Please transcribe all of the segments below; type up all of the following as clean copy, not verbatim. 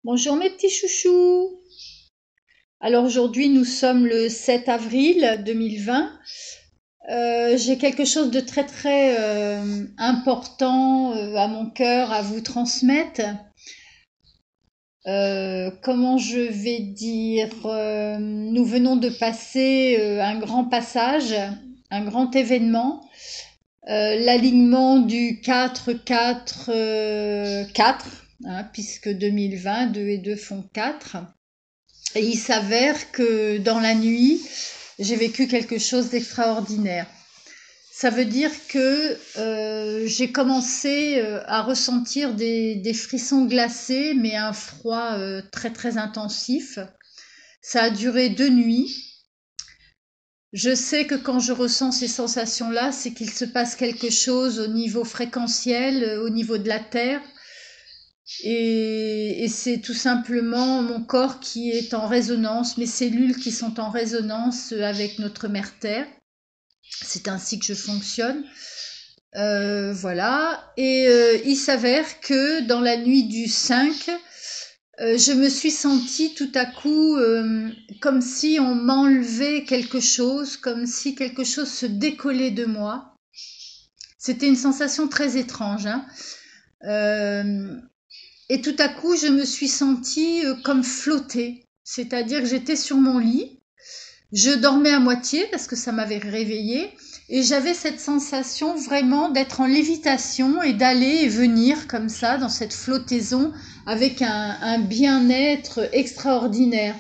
Bonjour mes petits chouchous. Alors aujourd'hui nous sommes le 7 avril 2020. J'ai quelque chose de très important à mon cœur à vous transmettre. Comment je vais dire, nous venons de passer un grand passage, un grand événement, l'alignement du 4-4-4, hein, puisque 2020, 2 et 2 font 4. Et il s'avère que dans la nuit, j'ai vécu quelque chose d'extraordinaire. Ça veut dire que j'ai commencé à ressentir des frissons glacés, mais un froid très intensif. Ça a duré 2 nuits. Je sais que quand je ressens ces sensations-là, c'est qu'il se passe quelque chose au niveau fréquentiel, au niveau de la Terre. Et c'est tout simplement mon corps qui est en résonance, mes cellules qui sont en résonance avec notre mère Terre. C'est ainsi que je fonctionne. Voilà. Et il s'avère que dans la nuit du 5, je me suis sentie tout à coup comme si on m'enlevait quelque chose, comme si quelque chose se décollait de moi. C'était une sensation très étrange, hein. Et tout à coup, je me suis sentie comme flotter. C'est-à-dire que j'étais sur mon lit, je dormais à moitié parce que ça m'avait réveillée et j'avais cette sensation vraiment d'être en lévitation et d'aller et venir comme ça dans cette flottaison avec un bien-être extraordinaire.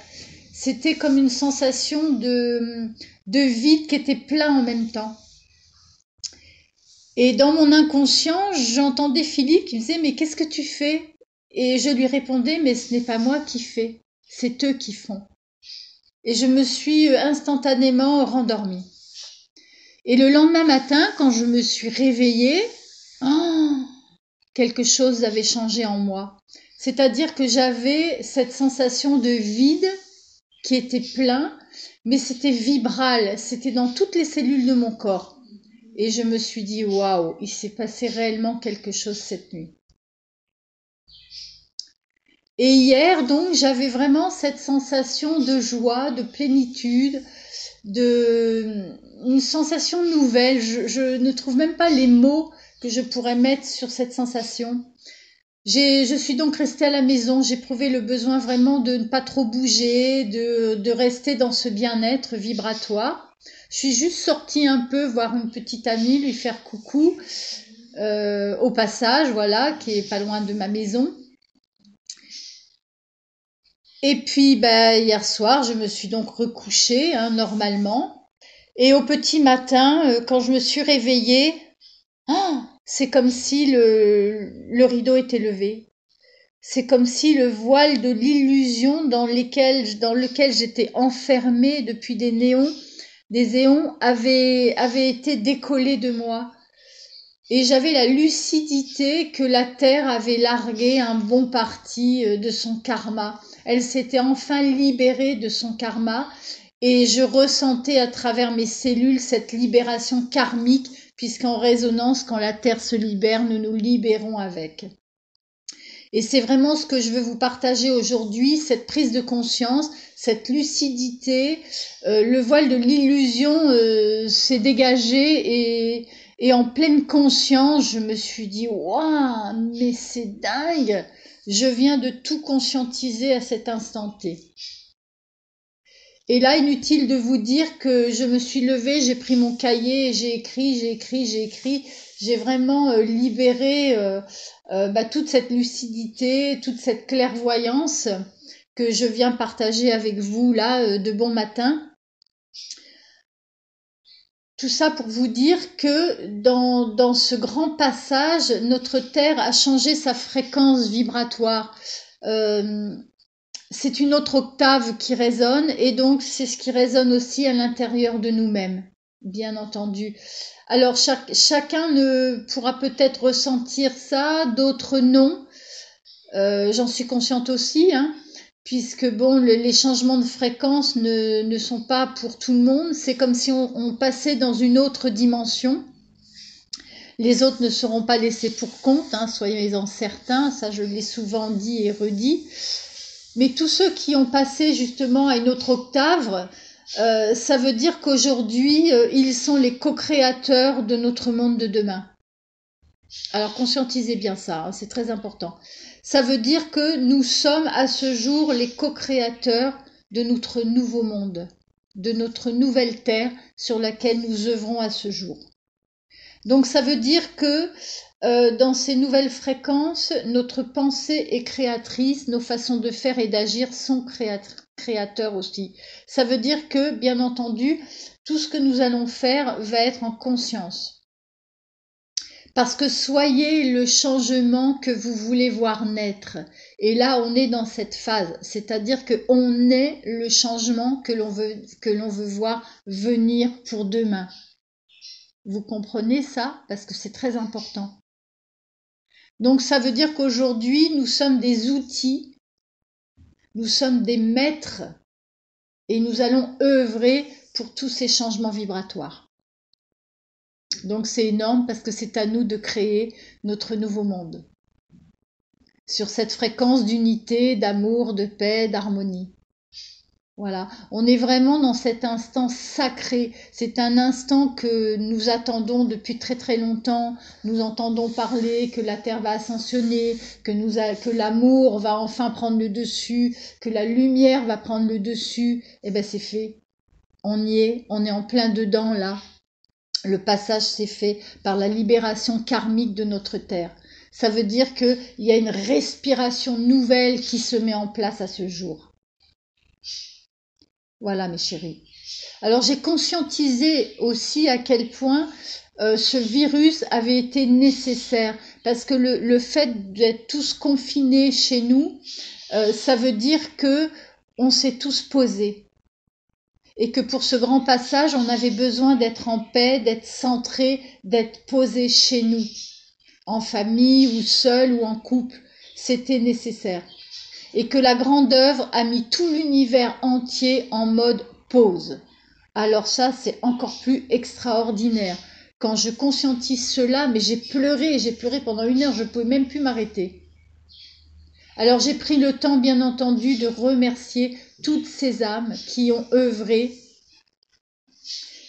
C'était comme une sensation de vide qui était plein en même temps. Et dans mon inconscient, j'entendais Philippe qui me disait mais qu'est-ce que tu fais? Et je lui répondais mais ce n'est pas moi qui fais, c'est eux qui font. Et je me suis instantanément rendormie. Et le lendemain matin, quand je me suis réveillée, oh, quelque chose avait changé en moi. C'est-à-dire que j'avais cette sensation de vide qui était plein, mais c'était vibral, c'était dans toutes les cellules de mon corps. Et je me suis dit, waouh, il s'est passé réellement quelque chose cette nuit. Et hier, donc, j'avais vraiment cette sensation de joie, de plénitude, une sensation nouvelle. Je ne trouve même pas les mots que je pourrais mettre sur cette sensation. Je suis donc restée à la maison. J'ai éprouvé le besoin vraiment de ne pas trop bouger, de rester dans ce bien-être vibratoire. Je suis juste sortie un peu voir une petite amie, lui faire coucou au passage, voilà, qui est pas loin de ma maison. Et puis, bah, hier soir, je me suis donc recouchée, hein, normalement. Et au petit matin, quand je me suis réveillée, oh, c'est comme si le rideau était levé. C'est comme si le voile de l'illusion dans lequel j'étais enfermée depuis des éons, avait été décollé de moi. Et j'avais la lucidité que la Terre avait largué un bon parti de son karma. Elle s'était enfin libérée de son karma et je ressentais à travers mes cellules cette libération karmique puisqu'en résonance, quand la Terre se libère, nous nous libérons avec. Et c'est vraiment ce que je veux vous partager aujourd'hui, cette prise de conscience, cette lucidité. Le voile de l'illusion s'est dégagé et en pleine conscience, je me suis dit, waouh, mais c'est dingue! Je viens de tout conscientiser à cet instant T. Et là, inutile de vous dire que je me suis levée, j'ai pris mon cahier, j'ai écrit. J'ai vraiment libéré toute cette lucidité, toute cette clairvoyance que je viens partager avec vous là de bon matin. Tout ça pour vous dire que dans ce grand passage, notre Terre a changé sa fréquence vibratoire. C'est une autre octave qui résonne et donc c'est ce qui résonne aussi à l'intérieur de nous-mêmes, bien entendu. Alors chacun ne pourra peut-être ressentir ça, d'autres non. J'en suis consciente aussi, hein, puisque bon, les changements de fréquence ne sont pas pour tout le monde. C'est comme si on passait dans une autre dimension. Les autres ne seront pas laissés pour compte, hein, soyez-en certains. Ça, je l'ai souvent dit et redit. Mais tous ceux qui ont passé justement à une autre octave, ça veut dire qu'aujourd'hui, ils sont les co-créateurs de notre monde de demain. Alors conscientisez bien ça, hein, c'est très important. Ça veut dire que nous sommes à ce jour les co-créateurs de notre nouveau monde, de notre nouvelle terre sur laquelle nous œuvrons à ce jour. Donc ça veut dire que dans ces nouvelles fréquences, notre pensée est créatrice, nos façons de faire et d'agir sont créateurs aussi. Ça veut dire que, bien entendu, tout ce que nous allons faire va être en conscience. Parce que soyez le changement que vous voulez voir naître. Et là, on est dans cette phase. C'est-à-dire qu'on est le changement que l'on veut voir venir pour demain. Vous comprenez ça? Parce que c'est très important. Donc ça veut dire qu'aujourd'hui, nous sommes des outils, nous sommes des maîtres et nous allons œuvrer pour tous ces changements vibratoires. Donc c'est énorme parce que c'est à nous de créer notre nouveau monde. Sur cette fréquence d'unité, d'amour, de paix, d'harmonie. Voilà, on est vraiment dans cet instant sacré. C'est un instant que nous attendons depuis très très longtemps. Nous entendons parler que la Terre va ascensionner, que l'amour va enfin prendre le dessus, que la lumière va prendre le dessus. Eh ben c'est fait. On y est, on est en plein dedans là. Le passage s'est fait par la libération karmique de notre Terre. Ça veut dire qu'il y a une respiration nouvelle qui se met en place à ce jour. Voilà mes chéris. Alors j'ai conscientisé aussi à quel point ce virus avait été nécessaire parce que le fait d'être tous confinés chez nous, ça veut dire que on s'est tous posés et que pour ce grand passage, on avait besoin d'être en paix, d'être centré, d'être posé chez nous, en famille ou seul ou en couple. C'était nécessaire. Et que la grande œuvre a mis tout l'univers entier en mode pause. Alors ça, c'est encore plus extraordinaire. Quand je conscientise cela, mais j'ai pleuré pendant 1 heure, je ne pouvais même plus m'arrêter. Alors j'ai pris le temps, bien entendu, de remercier toutes ces âmes qui ont œuvré,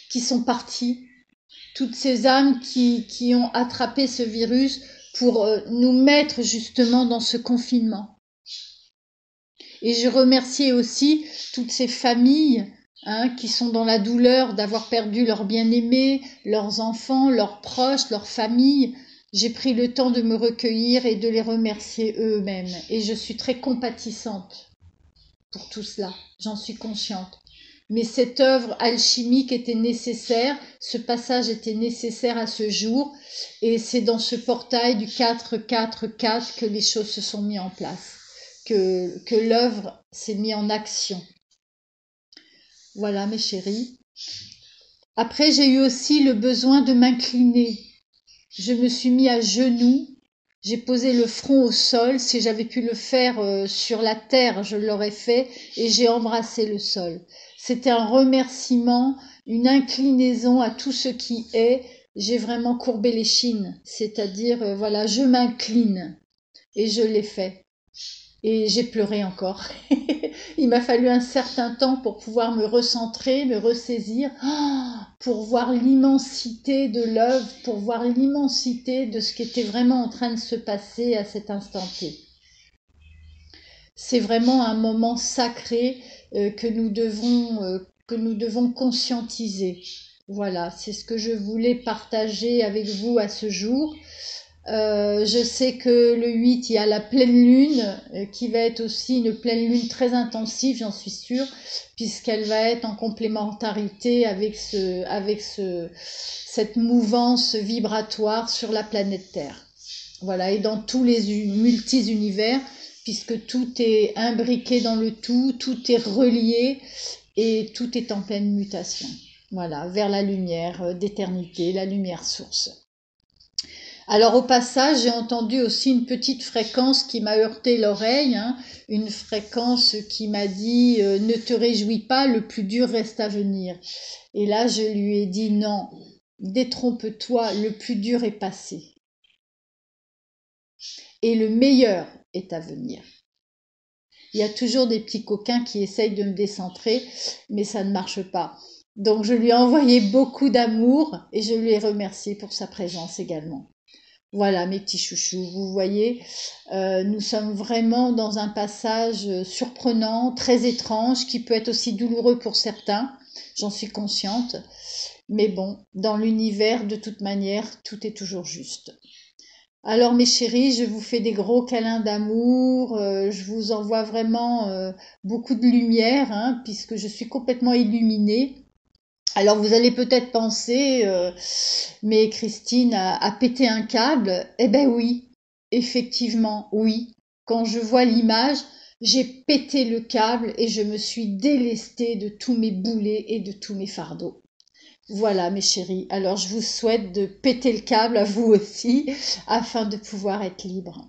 qui sont parties, toutes ces âmes qui ont attrapé ce virus pour nous mettre justement dans ce confinement. Et je remerciais aussi toutes ces familles qui sont dans la douleur d'avoir perdu leurs bien-aimés, leurs enfants, leurs proches, leurs familles. J'ai pris le temps de me recueillir et de les remercier eux-mêmes. Et je suis très compatissante pour tout cela, j'en suis consciente. Mais cette œuvre alchimique était nécessaire, ce passage était nécessaire à ce jour, et c'est dans ce portail du 4-4-4 que les choses se sont mises en place, que l'œuvre s'est mise en action. Voilà mes chéris. Après, j'ai eu aussi le besoin de m'incliner. Je me suis mis à genoux, j'ai posé le front au sol. Si j'avais pu le faire sur la terre, je l'aurais fait et j'ai embrassé le sol. C'était un remerciement, une inclinaison à tout ce qui est. J'ai vraiment courbé les chines, c'est-à-dire, voilà, je m'incline et je l'ai fait. Et j'ai pleuré encore. Il m'a fallu un certain temps pour pouvoir me recentrer, me ressaisir, pour voir l'immensité de l'œuvre, pour voir l'immensité de ce qui était vraiment en train de se passer à cet instant T. C'est vraiment un moment sacré que nous devons conscientiser. Voilà, c'est ce que je voulais partager avec vous à ce jour. Je sais que le 8, il y a la pleine lune, qui va être aussi une pleine lune très intensive, j'en suis sûre, puisqu'elle va être en complémentarité avec cette mouvance vibratoire sur la planète Terre. Voilà, et dans tous les multi-univers, puisque tout est imbriqué dans le tout, tout est relié et tout est en pleine mutation. Voilà, vers la lumière d'éternité, la lumière source. Alors au passage, j'ai entendu aussi une petite fréquence qui m'a heurté l'oreille, une fréquence qui m'a dit ne te réjouis pas, le plus dur reste à venir. Et là, je lui ai dit non, détrompe-toi, le plus dur est passé. Et le meilleur est à venir. Il y a toujours des petits coquins qui essayent de me décentrer, mais ça ne marche pas. Donc je lui ai envoyé beaucoup d'amour et je lui ai remercié pour sa présence également. Voilà mes petits chouchous, vous voyez, nous sommes vraiment dans un passage surprenant, très étrange, qui peut être aussi douloureux pour certains, j'en suis consciente, mais bon, dans l'univers, de toute manière, tout est toujours juste. Alors mes chéris, je vous fais des gros câlins d'amour, je vous envoie vraiment beaucoup de lumière, hein, puisque je suis complètement illuminée. Alors vous allez peut-être penser, mais Christine a pété un câble. Eh ben oui, effectivement, oui. Quand je vois l'image, j'ai pété le câble et je me suis délestée de tous mes boulets et de tous mes fardeaux. Voilà, mes chéris. Alors, je vous souhaite de péter le câble à vous aussi, afin de pouvoir être libre.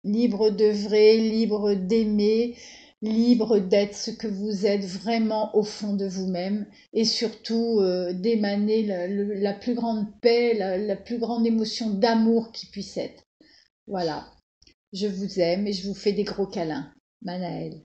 Libre d'œuvrer, libre d'aimer, libre d'être ce que vous êtes vraiment au fond de vous-même, et surtout d'émaner la plus grande paix, la plus grande émotion d'amour qui puisse être. Voilà. Je vous aime et je vous fais des gros câlins. Manaël.